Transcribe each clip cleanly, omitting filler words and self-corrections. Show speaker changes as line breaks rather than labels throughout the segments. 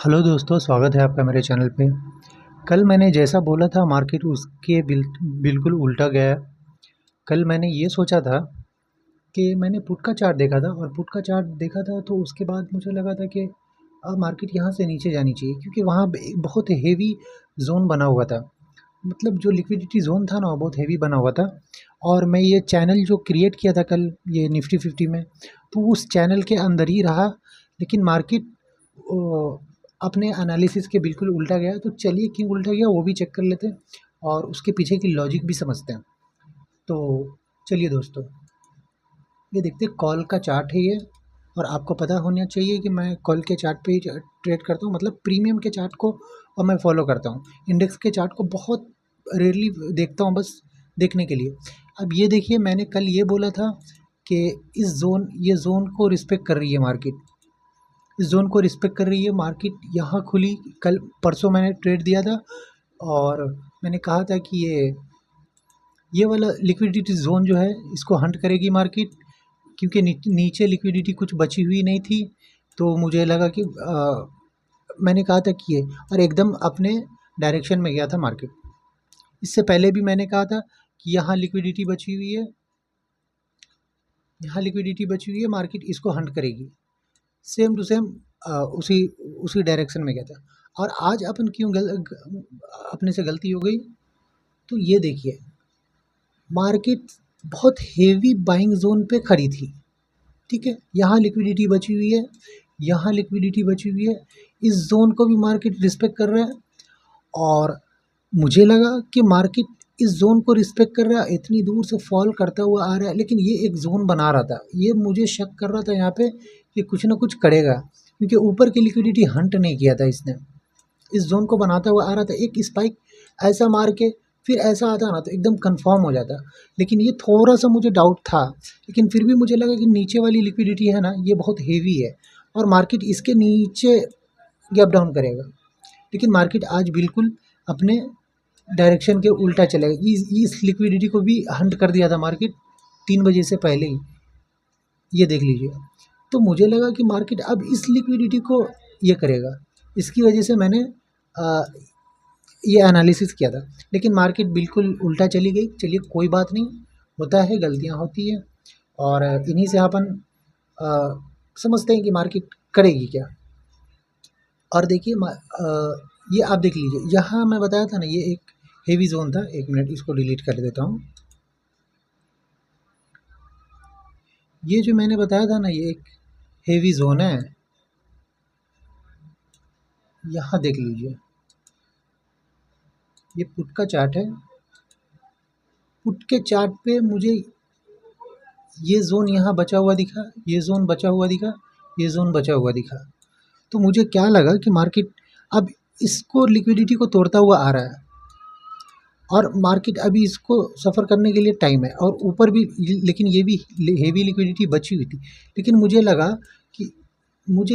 Hello दोस्तों, स्वागत है आपका मेरे चैनल पे। कल मैंने जैसा बोला था मार्केट उसके बिल्कुल उल्टा गया। कल मैंने ये सोचा था कि मैंने पुट का चार्ट देखा था और पुट का चार्ट देखा था तो उसके बाद मुझे लगा था कि अब मार्केट यहाँ से नीचे जानी चाहिए क्योंकि वहाँ पे एक बहुत हेवी ज़ोन बना हुआ था। मतलब जो लिक्विडिटी ज़ोन था ना वो बहुत हेवी बना हुआ था और मैं ये चैनल जो क्रिएट किया था कल ये निफ्टी 50 में, तो उस चैनल के अंदर ही रहा। लेकिन मार्केट अपने एनालिसिस के बिल्कुल उल्टा गया। तो चलिए क्यों उल्टा गया वो भी चेक कर लेते हैं और उसके पीछे की लॉजिक भी समझते हैं। तो चलिए दोस्तों, ये देखते हैं कॉल का चार्ट है ये। और आपको पता होना चाहिए कि मैं कॉल के चार्ट पे ही ट्रेड करता हूँ, मतलब प्रीमियम के चार्ट को और मैं फॉलो करता हूँ। इंडेक्स के चार्ट को बहुत रेयरली देखता हूँ, बस देखने के लिए। अब ये देखिए, मैंने कल ये बोला था कि ये ज़ोन को रिस्पेक्ट कर रही है मार्केट। इस ज़ोन को रिस्पेक्ट कर रही है मार्केट। यहाँ खुली कल परसों मैंने ट्रेड दिया था और मैंने कहा था कि ये वाला लिक्विडिटी ज़ोन जो है इसको हंट करेगी मार्केट, क्योंकि नीचे लिक्विडिटी कुछ बची हुई नहीं थी। तो मुझे लगा कि मैंने कहा था कि ये और एकदम अपने डायरेक्शन में गया था मार्केट। इससे पहले भी मैंने कहा था कि यहाँ लिक्विडिटी बची हुई है, यहाँ लिक्विडिटी बची हुई है, मार्केट इसको हंट करेगी। सेम टू सेम उसी उसी डायरेक्शन में गया था। और आज अपन क्यों अपने से गलती हो गई, तो ये देखिए मार्केट बहुत हेवी बाइंग जोन पे खड़ी थी। ठीक है, यहाँ लिक्विडिटी बची हुई है, यहाँ लिक्विडिटी बची हुई है। इस जोन को भी मार्केट रिस्पेक्ट कर रहा है और मुझे लगा कि मार्केट इस जोन को रिस्पेक्ट कर रहा है, इतनी दूर से फॉल करता हुआ आ रहा है, लेकिन ये एक जोन बना रहा था। ये मुझे शक कर रहा था यहाँ पे कि कुछ ना कुछ करेगा, क्योंकि ऊपर की लिक्विडिटी हंट नहीं किया था इसने। इस जोन को बनाता हुआ आ रहा था। एक स्पाइक ऐसा मार के फिर ऐसा आता ना तो एकदम कंफर्म हो जाता। लेकिन ये थोड़ा सा मुझे डाउट था, लेकिन फिर भी मुझे लगा कि नीचे वाली लिक्विडिटी है ना ये बहुत हेवी है और मार्केट इसके नीचे गैप डाउन करेगा। लेकिन मार्केट आज बिल्कुल अपने डायरेक्शन के उल्टा चलेगा। इस लिक्विडिटी को भी हंट कर दिया था मार्केट 3 बजे से पहले ही, ये देख लीजिए। तो मुझे लगा कि मार्केट अब इस लिक्विडिटी को ये करेगा, इसकी वजह से मैंने आ, ये एनालिसिस किया था। लेकिन मार्केट बिल्कुल उल्टा चली गई। चलिए कोई बात नहीं, होता है, गलतियाँ होती हैं और इन्हीं से अपन आ, समझते हैं कि मार्केट करेगी क्या। और देखिए ये आप देख लीजिए, यहाँ मैं बताया था ना ये एक हेवी जोन था। एक मिनट इसको डिलीट कर देता हूँ। ये जो मैंने बताया था ना ये एक हेवी जोन है, यहाँ देख लीजिए। ये पुट का चार्ट है। पुट के चार्ट पे मुझे ये जोन यहाँ बचा हुआ दिखा, ये जोन बचा हुआ दिखा, ये जोन बचा हुआ दिखा। तो मुझे क्या लगा कि मार्केट अब इसको लिक्विडिटी को तोड़ता हुआ आ रहा है और मार्केट अभी इसको सफ़र करने के लिए टाइम है और ऊपर भी। लेकिन ये भी हेवी लिक्विडिटी बची हुई थी। लेकिन मुझे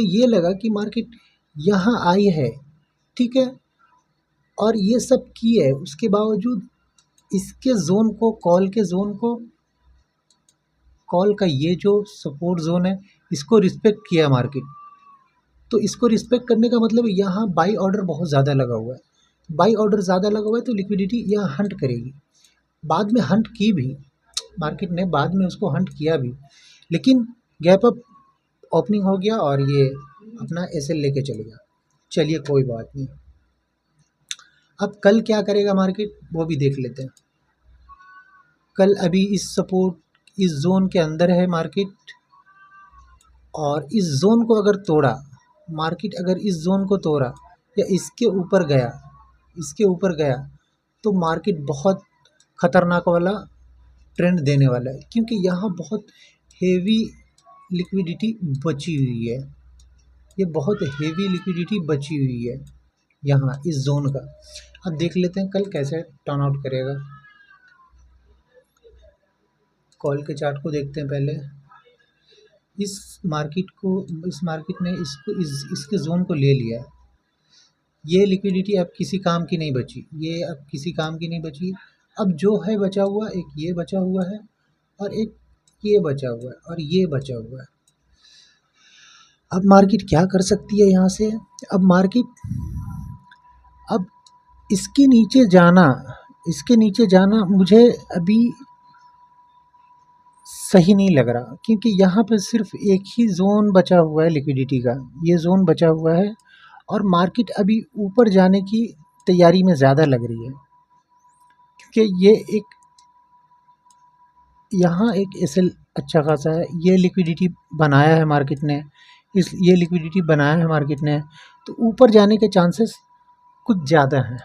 ये लगा कि मार्केट यहाँ आई है, ठीक है, और ये सब की है, उसके बावजूद इसके ज़ोन को कॉल का ये जो सपोर्ट ज़ोन है इसको रिस्पेक्ट किया मार्केट। तो इसको रिस्पेक्ट करने का मतलब यहाँ बाई ऑर्डर बहुत ज़्यादा लगा हुआ है। बाई ऑर्डर ज़्यादा लगा हुआ है तो लिक्विडिटी यहाँ हंट करेगी। बाद में हंट की भी मार्केट ने, बाद में उसको हंट किया भी, लेकिन गैप अप ओपनिंग हो गया और ये अपना एसएल लेके चले गया। चलिए कोई बात नहीं। अब कल क्या करेगा मार्केट वो भी देख लेते हैं। कल अभी इस जोन के अंदर है मार्केट और इस जोन को अगर तोड़ा मार्केट, अगर इस जोन को तोड़ा या इसके ऊपर गया तो मार्केट बहुत ख़तरनाक वाला ट्रेंड देने वाला है, क्योंकि यहाँ बहुत हेवी लिक्विडिटी बची हुई है। ये बहुत हेवी लिक्विडिटी बची हुई है यहाँ इस जोन का। अब देख लेते हैं कल कैसे टर्न आउट करेगा। कॉल के चार्ट को देखते हैं पहले। इस मार्केट ने इसके जोन को ले लिया है। ये लिक्विडिटी अब किसी काम की नहीं बची, ये अब किसी काम की नहीं बची। अब जो है बचा हुआ, एक ये बचा हुआ है और एक ये बचा हुआ है और ये बचा हुआ है। अब मार्केट क्या कर सकती है यहाँ से? अब मार्केट अब इसके नीचे जाना मुझे अभी सही नहीं लग रहा, क्योंकि यहाँ पे सिर्फ एक ही ज़ोन बचा हुआ है लिक्विडिटी का, ये ज़ोन बचा हुआ है और मार्केट अभी ऊपर जाने की तैयारी में ज़्यादा लग रही है, क्योंकि यहाँ एक एसएल अच्छा खासा है, ये लिक्विडिटी बनाया है मार्केट ने, ये लिक्विडिटी बनाया है मार्केट ने, तो ऊपर जाने के चांसेस कुछ ज़्यादा हैं।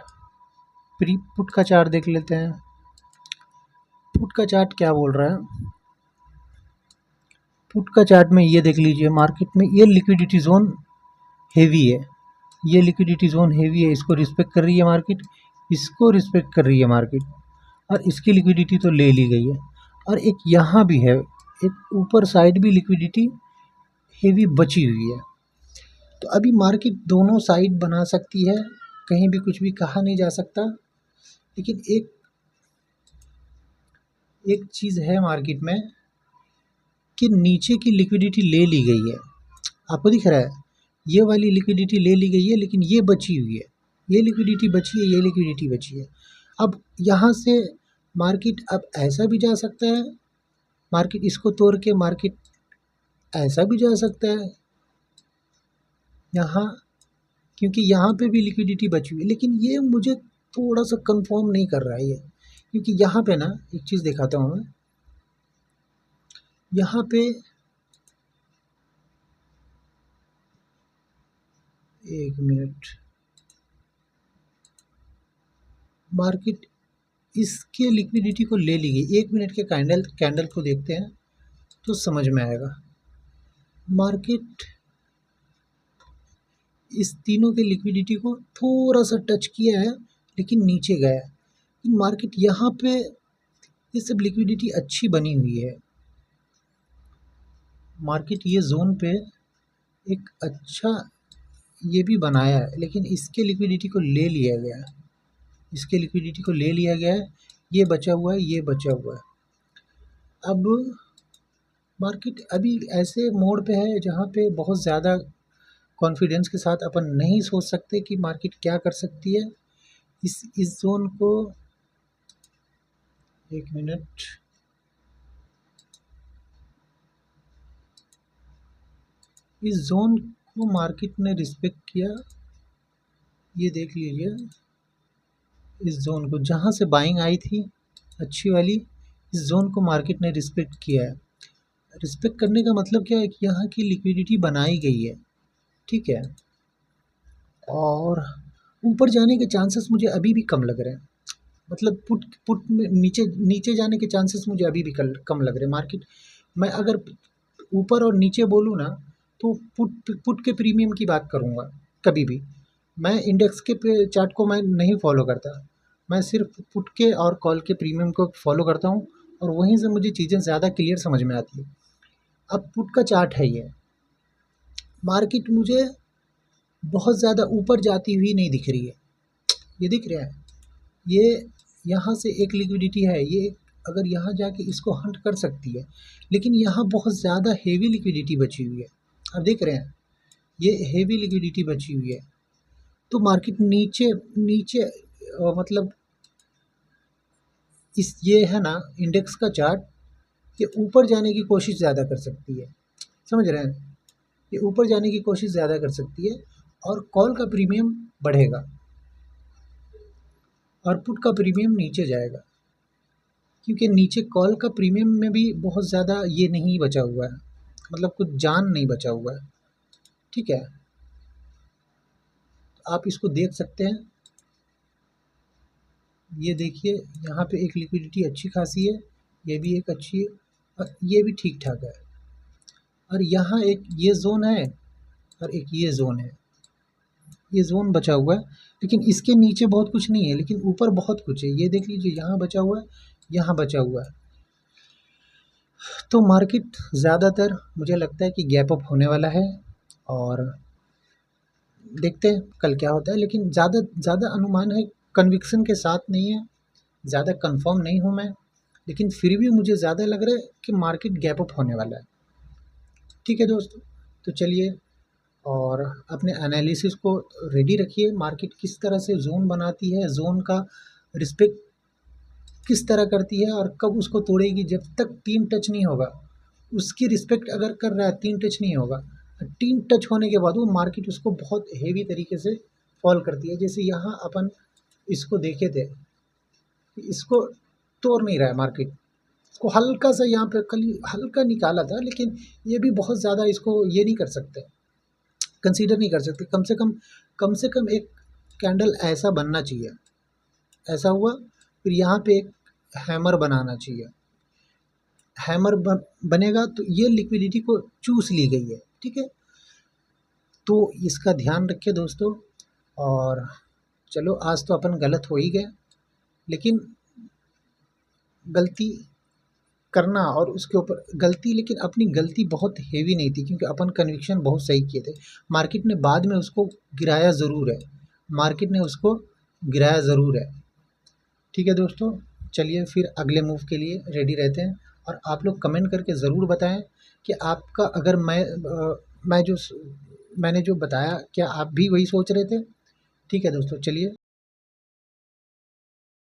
प्री पुट का चार्ट देख लेते हैं। पुट का चार्ट क्या बोल रहा है? पुट का चार्ट में ये देख लीजिए, मार्केट में ये लिक्विडिटी जोन हेवी है, ये लिक्विडिटी जोन हेवी है, इसको रिस्पेक्ट कर रही है मार्केट, इसको रिस्पेक्ट कर रही है मार्केट, और इसकी लिक्विडिटी तो ले ली गई है। और एक यहाँ भी है, एक ऊपर साइड भी लिक्विडिटी हेवी बची हुई है। तो अभी मार्केट दोनों साइड बना सकती है, कहीं भी कुछ भी कहा नहीं जा सकता, लेकिन एक चीज़ है मार्केट में कि नीचे की लिक्विडिटी ले ली गई है, आपको दिख रहा है, ये वाली लिक्विडिटी ले ली गई है, लेकिन ये बची हुई है, ये लिक्विडिटी बची है, ये लिक्विडिटी बची है। अब यहाँ से मार्केट अब ऐसा भी जा सकता है, मार्केट इसको तोड़ के मार्केट ऐसा भी जा सकता है यहाँ, क्योंकि यहाँ पे भी लिक्विडिटी बची हुई है, लेकिन ये मुझे थोड़ा सा कंफर्म नहीं कर रहा है ये, क्योंकि यहाँ पे ना एक चीज़ दिखाता हूँ मैं, यहाँ पे एक मिनट, मार्केट इसके लिक्विडिटी को ले ली गई, एक मिनट के कैंडल को देखते हैं तो समझ में आएगा। मार्केट इस तीनों के लिक्विडिटी को थोड़ा सा टच किया है, लेकिन नीचे गया, लेकिन मार्केट यहाँ पे ये सब लिक्विडिटी अच्छी बनी हुई है, मार्केट ये जोन पे एक अच्छा ये भी बनाया है, लेकिन इसके लिक्विडिटी को ले लिया गया है, इसके लिक्विडिटी को ले लिया गया है, ये बचा हुआ है, ये बचा हुआ है। अब मार्केट अभी ऐसे मोड पे है जहाँ पे बहुत ज़्यादा कॉन्फिडेंस के साथ अपन नहीं सोच सकते कि मार्केट क्या कर सकती है। इस जोन को एक मिनट, इस जोन को मार्केट ने रिस्पेक्ट किया, ये देख लीजिए, इस जोन को जहाँ से बाइंग आई थी अच्छी वाली, इस जोन को मार्केट ने रिस्पेक्ट किया है। रिस्पेक्ट करने का मतलब क्या है कि यहाँ की लिक्विडिटी बनाई गई है, ठीक है, और ऊपर जाने के चांसेस मुझे अभी भी कम लग रहे हैं, मतलब पुट में नीचे नीचे जाने के चांसेस मुझे अभी भी कम लग रहे हैं। मार्केट मैं अगर ऊपर और नीचे बोलूँ ना, तो पुट के प्रीमियम की बात करूँगा कभी भी, मैं इंडेक्स के चार्ट को मैं नहीं फॉलो करता, मैं सिर्फ पुट के और कॉल के प्रीमियम को फॉलो करता हूँ, और वहीं से मुझे चीज़ें ज़्यादा क्लियर समझ में आती है। अब पुट का चार्ट है ये, मार्केट मुझे बहुत ज़्यादा ऊपर जाती हुई नहीं दिख रही है, ये दिख रहा है, ये यहाँ से एक लिक्विडिटी है, ये अगर यहाँ जाके इसको हंट कर सकती है, लेकिन यहाँ बहुत ज़्यादा हेवी लिक्विडिटी बची हुई है, आप देख रहे हैं, ये हेवी लिक्विडिटी बची हुई है, तो मार्केट नीचे नीचे मतलब ये है ना इंडेक्स का चार्ट, ये ऊपर जाने की कोशिश ज़्यादा कर सकती है, समझ रहे हैं, ये ऊपर जाने की कोशिश ज़्यादा कर सकती है, और कॉल का प्रीमियम बढ़ेगा और पुट का प्रीमियम नीचे जाएगा, क्योंकि नीचे कॉल का प्रीमियम में भी बहुत ज़्यादा ये नहीं बचा हुआ है, मतलब कुछ जान नहीं बचा हुआ है, ठीक है, आप इसको देख सकते हैं, ये देखिए यहाँ पे एक लिक्विडिटी अच्छी खासी है, ये भी एक अच्छी है, और ये भी ठीक ठाक है, और यहाँ एक ये जोन है और एक ये जोन है, ये जोन बचा हुआ है, लेकिन इसके नीचे बहुत कुछ नहीं है, लेकिन ऊपर बहुत कुछ है, ये देख लीजिए, यहाँ बचा हुआ है, यहाँ बचा हुआ है। तो मार्केट ज़्यादातर मुझे लगता है कि गैप अप होने वाला है, और देखते हैं कल क्या होता है, लेकिन ज़्यादा अनुमान है, कन्विक्शन के साथ नहीं है, ज़्यादा कंफर्म नहीं हूँ मैं, लेकिन फिर भी मुझे ज़्यादा लग रहा है कि मार्केट गैप अप होने वाला है। ठीक है दोस्तों, तो चलिए और अपने एनालिसिस को रेडी रखिए। मार्केट किस तरह से जोन बनाती है, जोन का रिस्पेक्ट किस तरह करती है और कब उसको तोड़ेगी। जब तक 3 टच नहीं होगा, उसकी रिस्पेक्ट अगर कर रहा है, 3 टच नहीं होगा, 3 टच होने के बाद वो मार्केट उसको बहुत हेवी तरीके से फॉल करती है। जैसे यहाँ अपन इसको देखे थे, इसको तोड़ नहीं रहा है मार्केट, इसको हल्का सा यहाँ पे कल हल्का निकाला था, लेकिन ये भी बहुत ज़्यादा इसको ये नहीं कर सकते, कंसीडर नहीं कर सकते। कम से कम एक कैंडल ऐसा बनना चाहिए, ऐसा हुआ, फिर यहाँ पे एक हैमर बनाना चाहिए। हैमर बनेगा तो ये लिक्विडिटी को चूस ली गई है, ठीक है। तो इसका ध्यान रखिए दोस्तों। और चलो, आज तो अपन गलत हो ही गए, लेकिन गलती करना और उसके ऊपर गलती, लेकिन अपनी गलती बहुत हेवी नहीं थी, क्योंकि अपन कन्विक्शन बहुत सही किए थे। मार्केट ने बाद में उसको गिराया ज़रूर है, मार्केट ने उसको गिराया ज़रूर है, ठीक है दोस्तों। चलिए फिर अगले मूव के लिए रेडी रहते हैं। और आप लोग कमेंट करके ज़रूर बताएं कि आपका, अगर मैंने जो बताया, क्या आप भी वही सोच रहे थे। ठीक है दोस्तों, चलिए।